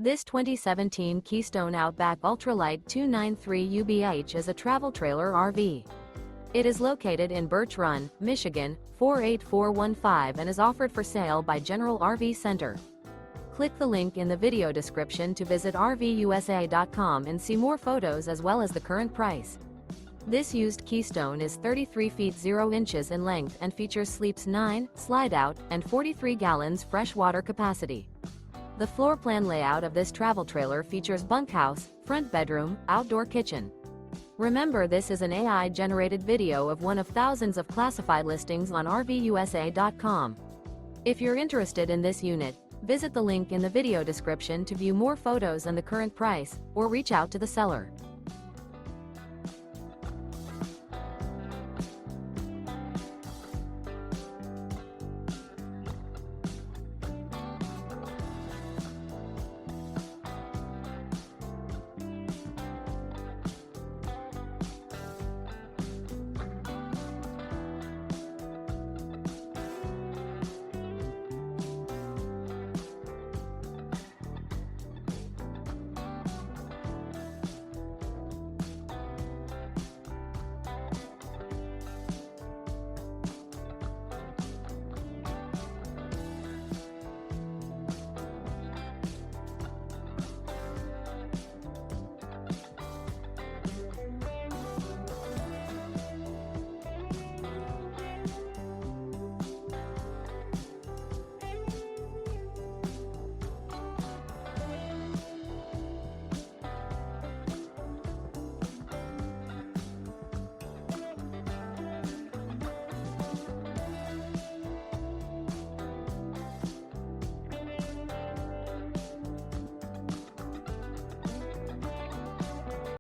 This 2017 Keystone Outback Ultra Lite 293 UBH is a travel trailer RV. It is located in Birch Run, Michigan, 48415 and is offered for sale by General RV Center. Click the link in the video description to visit RVUSA.com and see more photos as well as the current price. This used Keystone is 33 feet 0 inches in length and features sleeps 9, slide-out, and 43 gallons fresh water capacity. The floor plan layout of this travel trailer features bunkhouse, front bedroom, outdoor kitchen. Remember, this is an AI-generated video of one of thousands of classified listings on RVUSA.com. If you're interested in this unit, visit the link in the video description to view more photos and the current price, or reach out to the seller.